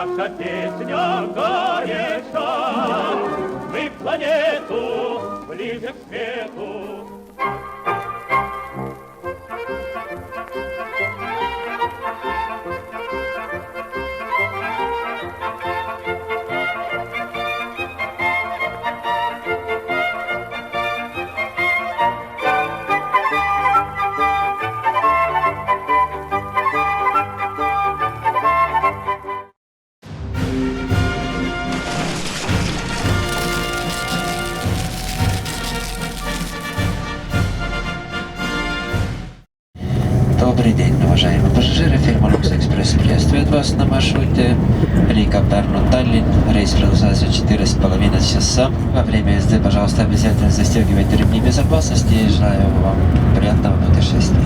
наша песня горяча, мы планету ближе к свету. Добрый день, уважаемые пассажиры. Фирма Lux Express приветствует вас на маршруте Рига-Тарну-Таллин. Рейс продолжается 4,5 часа. Во время езды, пожалуйста, обязательно застегивайте ремни безопасности и желаю вам приятного путешествия.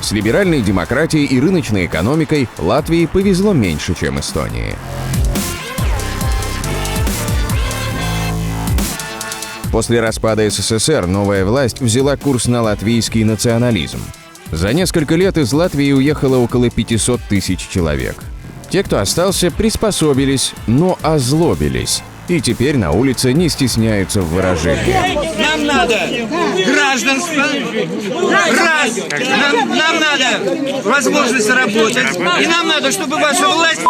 С либеральной демократией и рыночной экономикой Латвии повезло меньше, чем Эстонии. После распада СССР новая власть взяла курс на латвийский национализм. За несколько лет из Латвии уехало около 500 тысяч человек. Те, кто остался, приспособились, но озлобились. И теперь на улице не стесняются в выражениях. Нам надо гражданство, нам надо возможность работать, и нам надо, чтобы ваша власть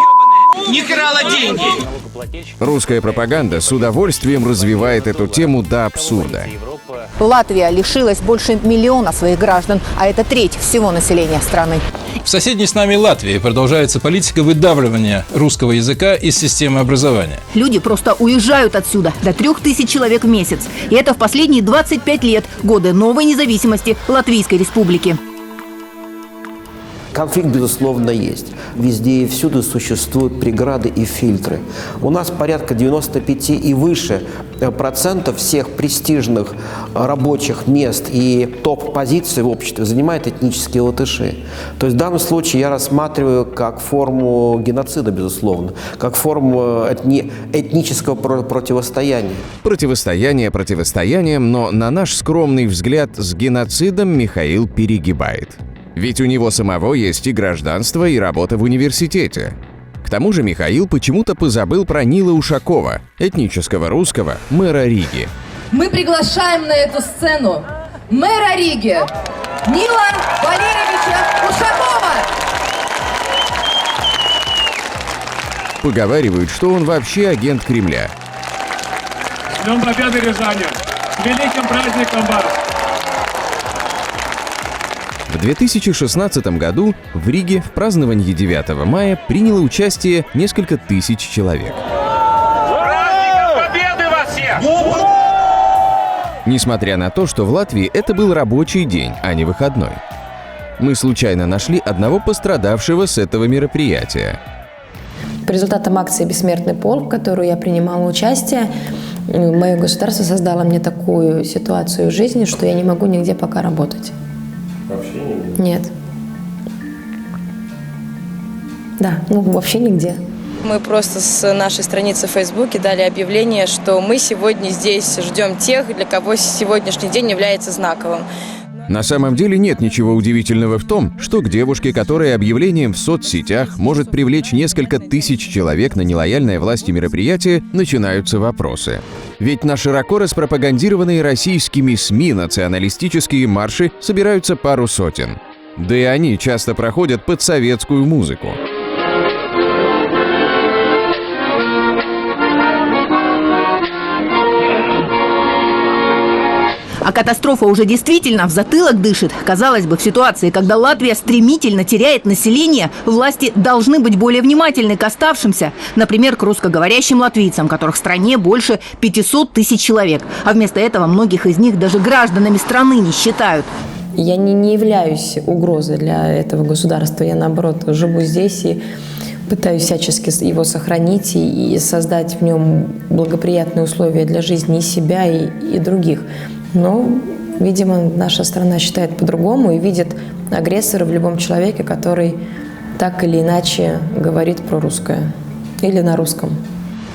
не крала деньги. Русская пропаганда с удовольствием развивает эту тему до абсурда. Латвия лишилась больше миллиона своих граждан, а это треть всего населения страны. В соседней с нами Латвии продолжается политика выдавливания русского языка из системы образования. Люди просто уезжают отсюда, до 3000 человек в месяц. И это в последние 25 лет, годы новой независимости Латвийской республики. Конфликт, безусловно, есть. Везде и всюду существуют преграды и фильтры. У нас порядка 95 и выше процентов всех престижных рабочих мест и топ-позиций в обществе занимают этнические латыши. То есть в данном случае я рассматриваю как форму геноцида, безусловно, как форму этнического противостояния. Противостояние противостоянием, но на наш скромный взгляд с геноцидом Михаил перегибает. Ведь у него самого есть и гражданство, и работа в университете. К тому же Михаил почему-то позабыл про Нила Ушакова, этнического русского мэра Риги. Мы приглашаем на эту сцену мэра Риги Нила Валерьевича Ушакова. Поговаривают, что он вообще агент Кремля. С Днем Победы, Рязани! С великим праздником вас! В 2016 году в Риге в праздновании 9 мая приняло участие несколько тысяч человек. Праздником Победы вас всех! Несмотря на то, что в Латвии это был рабочий день, а не выходной. Мы случайно нашли одного пострадавшего с этого мероприятия. По результатам акции «Бессмертный полк», в которой я принимала участие, мое государство создало мне такую ситуацию в жизни, что я не могу нигде пока работать. Вообще нигде? Нет. Да, вообще нигде. Мы просто с нашей страницы в Фейсбуке дали объявление, что мы сегодня здесь ждем тех, для кого сегодняшний день является знаковым. На самом деле нет ничего удивительного в том, что к девушке, которая объявлением в соцсетях может привлечь несколько тысяч человек на нелояльное власти мероприятие, начинаются вопросы. Ведь на широко распропагандированные российскими СМИ националистические марши собираются пару сотен. Да и они часто проходят под советскую музыку. А катастрофа уже действительно в затылок дышит. Казалось бы, в ситуации, когда Латвия стремительно теряет население, власти должны быть более внимательны к оставшимся. Например, к русскоговорящим латвийцам, которых в стране больше 500 тысяч человек. А вместо этого многих из них даже гражданами страны не считают. Я не являюсь угрозой для этого государства. Я, наоборот, живу здесь и пытаюсь всячески его сохранить и создать в нем благоприятные условия для жизни и себя, и других. Но, видимо, наша страна считает по-другому и видит агрессора в любом человеке, который так или иначе говорит прорусское или на русском.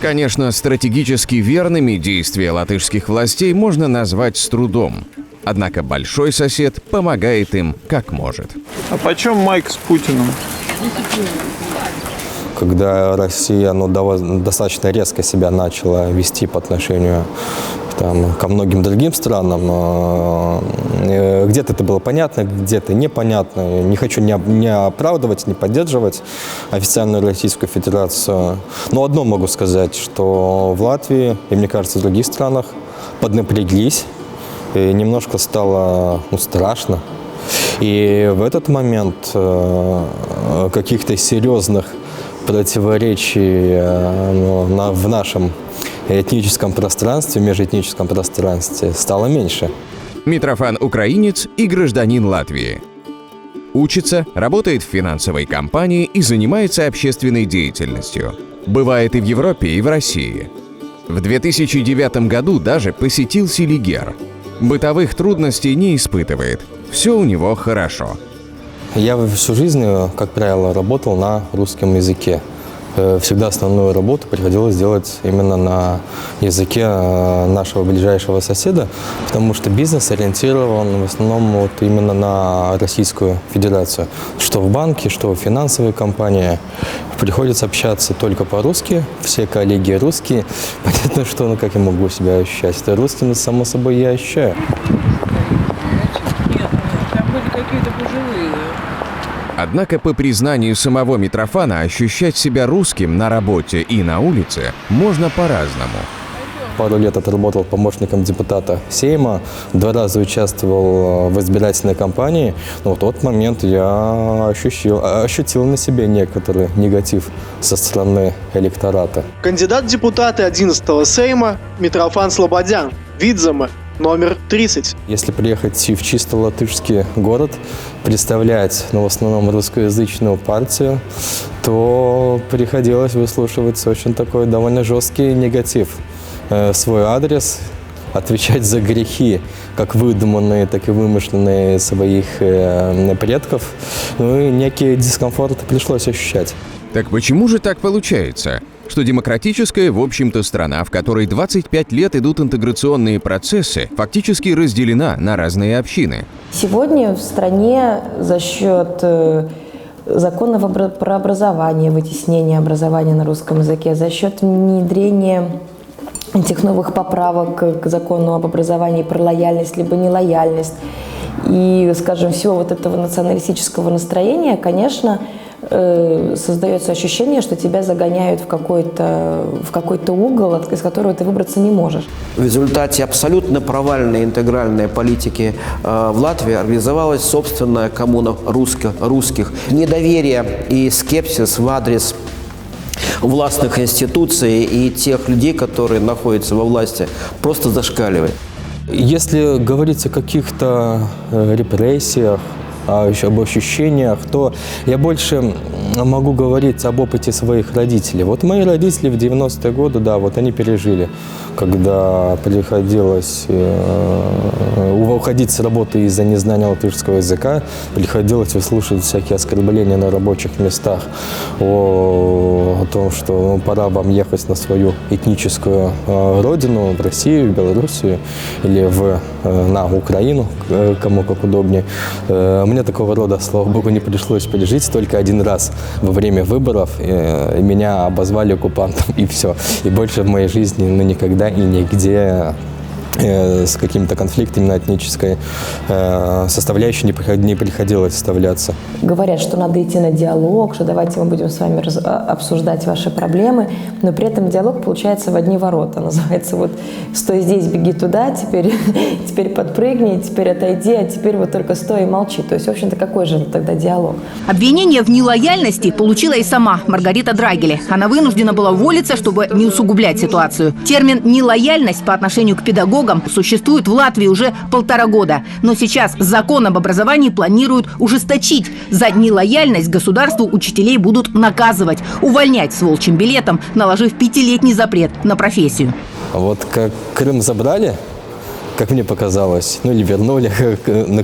Конечно, стратегически верными действия латышских властей можно назвать с трудом. Однако большой сосед помогает им как может. А почем майк с Путиным? когда Россия достаточно резко себя начала вести по отношению ко многим другим странам. Где-то это было понятно, где-то непонятно. Не хочу ни оправдывать, ни поддерживать официальную Российскую Федерацию. Но одно могу сказать, что в Латвии, и мне кажется, в других странах поднапряглись, и немножко стало страшно. И в этот момент каких-то серьезных противоречий в нашем этническом пространстве, межэтническом пространстве стало меньше. Митрофан – украинец и гражданин Латвии. Учится, работает в финансовой компании и занимается общественной деятельностью. Бывает и в Европе, и в России. В 2009 году даже посетил Селигер. Бытовых трудностей не испытывает. Все у него хорошо. Я всю жизнь, как правило, работал на русском языке. Всегда основную работу приходилось делать именно на языке нашего ближайшего соседа, потому что бизнес ориентирован в основном именно на Российскую Федерацию. Что в банке, что в финансовой компании. Приходится общаться только по-русски, все коллеги русские. Понятно, что как я могу себя ощущать. Это русским, само собой, я ощущаю. Однако, по признанию самого Митрофана, ощущать себя русским на работе и на улице можно по-разному. Пару лет отработал помощником депутата Сейма, 2 раза участвовал в избирательной кампании. Но в тот момент я ощутил на себе некоторый негатив со стороны электората. Кандидат в депутаты 11-го Сейма Митрофан Слободян, Видзема, номер 30. Если приехать в чисто латышский город, представлять, в основном русскоязычную партию, то приходилось выслушивать очень такой довольно жесткий негатив в свой адрес, отвечать за грехи, как выдуманные, так и вымышленные своих предков. И некий дискомфорт пришлось ощущать. Так почему же так получается, что демократическая, в общем-то, страна, в которой 25 лет идут интеграционные процессы, фактически разделена на разные общины? Сегодня в стране за счет закона про образование, вытеснения образования на русском языке, за счет внедрения этих новых поправок к закону об образовании про лояльность либо нелояльность и, скажем, всего вот этого националистического настроения, конечно, создается ощущение, что тебя загоняют в какой-то угол, из которого ты выбраться не можешь. В результате абсолютно провальной интегральной политики в Латвии организовалась собственная коммуна русских. Недоверие и скепсис в адрес властных институций и тех людей, которые находятся во власти, просто зашкаливает. Если говорить о каких-то репрессиях, об ощущениях, то я больше могу говорить об опыте своих родителей. Вот мои родители в 90-е годы, да, вот они пережили, когда приходилось уходить с работы из-за незнания латышского языка, приходилось выслушивать всякие оскорбления на рабочих местах о том, что пора вам ехать на свою этническую родину, в Россию, в Белоруссию или на Украину, кому как удобнее. Мне такого рода, слава богу, не пришлось пережить. Только один раз во время выборов меня обозвали оккупантом, и все. И больше в моей жизни никогда и нигде с какими-то конфликтами на этнической составляющей не приходилось вставляться. Говорят, что надо идти на диалог, что давайте мы будем с вами обсуждать ваши проблемы, но при этом диалог получается в одни ворота. Называется вот «стой здесь, беги туда, теперь подпрыгни, теперь отойди, а теперь вот только стой и молчи». То есть, в общем-то, какой же тогда диалог? Обвинение в нелояльности получила и сама Маргарита Драгиле. Она вынуждена была уволиться, чтобы не усугублять ситуацию. Термин «нелояльность» по отношению к педагогам существует в Латвии уже 1,5 года. Но сейчас закон об образовании планируют ужесточить. За нелояльность государству учителей будут наказывать, увольнять с волчьим билетом, наложив 5-летний запрет на профессию. Вот как Крым забрали, как мне показалось, или вернули,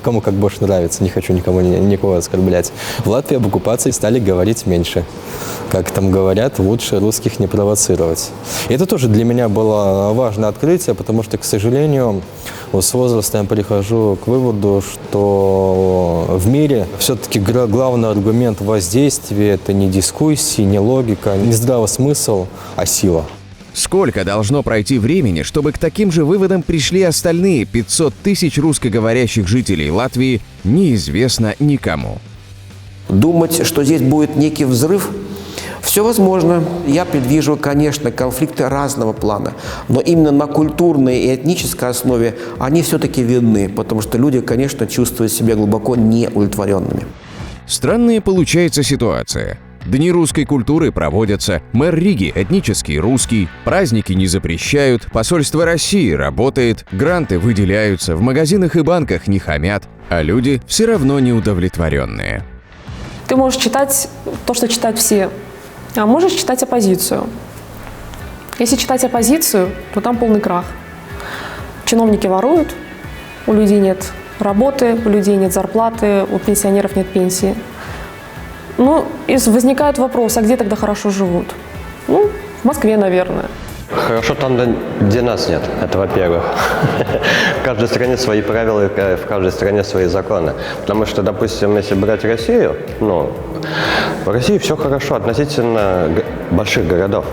кому как больше нравится, не хочу никого оскорблять. В Латвии об оккупации стали говорить меньше. Как там говорят, лучше русских не провоцировать. И это тоже для меня было важное открытие, потому что, к сожалению, Вот с возрастом я прихожу к выводу, что в мире все-таки главный аргумент воздействия – это не дискуссии, не логика, не здравый смысл, а сила. Сколько должно пройти времени, чтобы к таким же выводам пришли остальные 500 тысяч русскоговорящих жителей Латвии, неизвестно никому. Думать, что здесь будет некий взрыв, все возможно. Я предвижу, конечно, конфликты разного плана, но именно на культурной и этнической основе они все-таки видны, потому что люди, конечно, чувствуют себя глубоко неудовлетворенными. Странная получается ситуация. Дни русской культуры проводятся, мэр Риги этнический русский, праздники не запрещают, посольство России работает, гранты выделяются, в магазинах и банках не хамят, а люди все равно неудовлетворенные. Ты можешь читать то, что читают все, а можешь читать оппозицию. Если читать оппозицию, то там полный крах. Чиновники воруют, у людей нет работы, у людей нет зарплаты, у пенсионеров нет пенсии. Ну, и возникает вопрос, а где тогда хорошо живут? Ну, в Москве, наверное. Хорошо там, где нас нет, это во-первых. В каждой стране свои правила, в каждой стране свои законы. Потому что, допустим, если брать Россию, в России все хорошо относительно больших городов.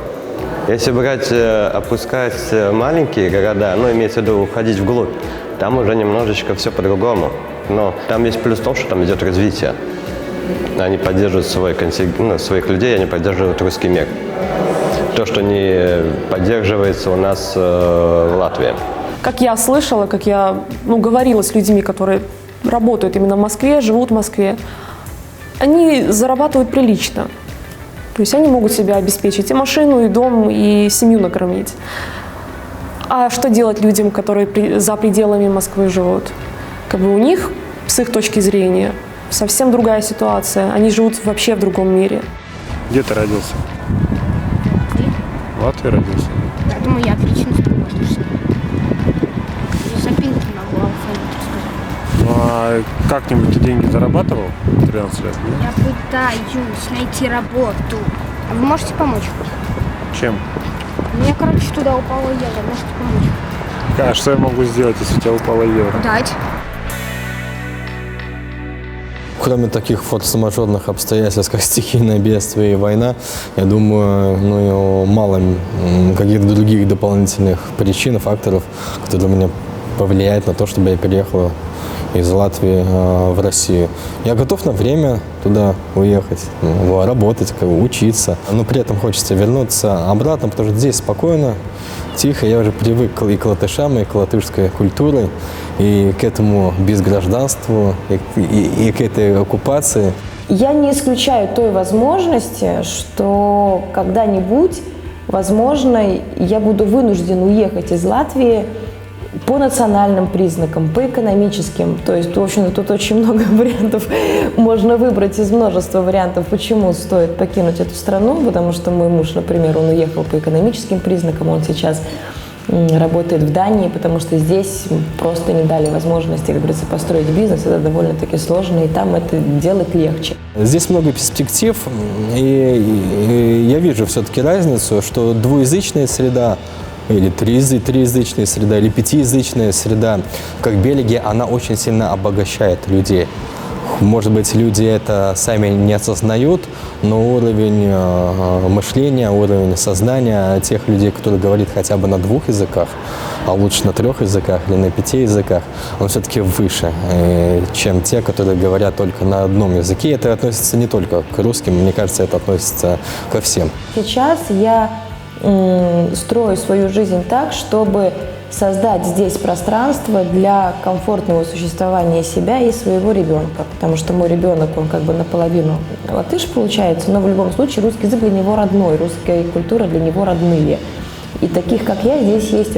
Если брать, опускать маленькие города, имеется в виду уходить вглубь, там уже немножечко все по-другому. Но там есть плюс в том, что там идет развитие. Они поддерживают своих людей, они поддерживают русский мир. То, что не поддерживается у нас в Латвии. Как я слышала, как я говорила с людьми, которые работают именно в Москве, живут в Москве, они зарабатывают прилично. То есть они могут себя обеспечить и машину, и дом, и семью накормить. А что делать людям, которые за пределами Москвы живут? У них, с их точки зрения, совсем другая ситуация. Они живут вообще в другом мире. Где ты родился? В Латвии родился. Я думаю, я отлично знаю, что запинки могу алфавит рассказать. Ну а как-нибудь ты деньги зарабатывал 13 лет? Я пытаюсь найти работу. А вы можете помочь? Чем? Мне, туда упало евро. Можете помочь? А что я могу сделать, если у тебя упало евро? Дать. Кроме таких форс-мажорных обстоятельств, как стихийное бедствие и война, я думаю, мало каких-то других дополнительных причин, факторов, которые меня повлияют на то, чтобы я переехал из Латвии в Россию. Я готов на время туда уехать, работать, учиться, но при этом хочется вернуться обратно, потому что здесь спокойно, тихо. Я уже привык и к латышам, и к латышской культуре, и к этому безгражданству, и к этой оккупации. Я не исключаю той возможности, что когда-нибудь, возможно, я буду вынужден уехать из Латвии по национальным признакам, по экономическим. То есть, в общем-то, тут очень много вариантов можно выбрать из множества вариантов, почему стоит покинуть эту страну, потому что мой муж, например, он уехал по экономическим признакам, он сейчас работает в Дании, потому что здесь просто не дали возможности, как говорится, построить бизнес. Это довольно-таки сложно, и там это делать легче. Здесь много перспектив, и я вижу все-таки разницу, что двуязычная среда, или триязычная среда, или пятиязычная среда, как Бельгия, она очень сильно обогащает людей. Может быть, люди это сами не осознают, но уровень мышления, уровень сознания тех людей, которые говорят хотя бы на 2 языках, а лучше на 3 языках или на 5 языках, он все-таки выше, чем те, которые говорят только на одном языке. Это относится не только к русским, мне кажется, это относится ко всем. Сейчас я строю свою жизнь так, чтобы создать здесь пространство для комфортного существования себя и своего ребенка. Потому что мой ребенок, он наполовину латыш получается, но в любом случае русский язык для него родной, русская культура для него родные. И таких, как я, здесь есть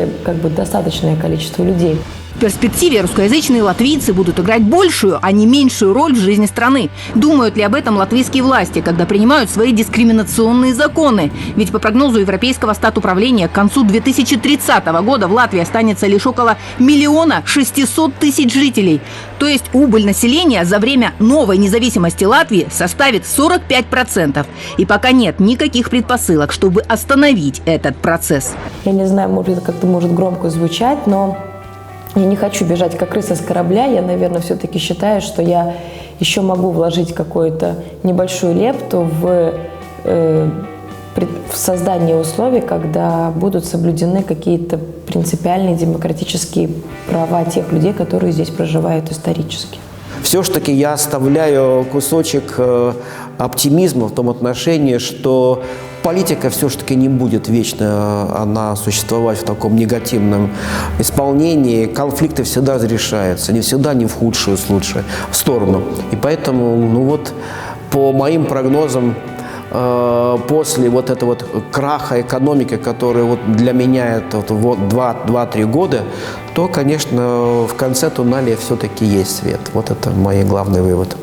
достаточное количество людей. В перспективе русскоязычные латвийцы будут играть большую, а не меньшую роль в жизни страны. Думают ли об этом латвийские власти, когда принимают свои дискриминационные законы? Ведь по прогнозу Европейского статуправления к концу 2030 года в Латвии останется лишь около 1 600 000 жителей. То есть убыль населения за время новой независимости Латвии составит 45%. И пока нет никаких предпосылок, чтобы остановить этот процесс. Я не знаю, может, это как-то может громко звучать, но Я не хочу бежать как крыса с корабля. Я, наверное, все-таки считаю, что я еще могу вложить какую-то небольшую лепту в создание условий, когда будут соблюдены какие-то принципиальные демократические права тех людей, которые здесь проживают исторически. Все-таки я оставляю кусочек оптимизма в том отношении, что политика все-таки не будет вечно она существовать в таком негативном исполнении. Конфликты всегда разрешаются, не всегда не в худшую сторону. И поэтому, ну вот, по моим прогнозам, после вот этого вот краха экономики, который вот для меня это вот 2-3 года, то, конечно, в конце туннеля все-таки есть свет. Вот это мой главный вывод.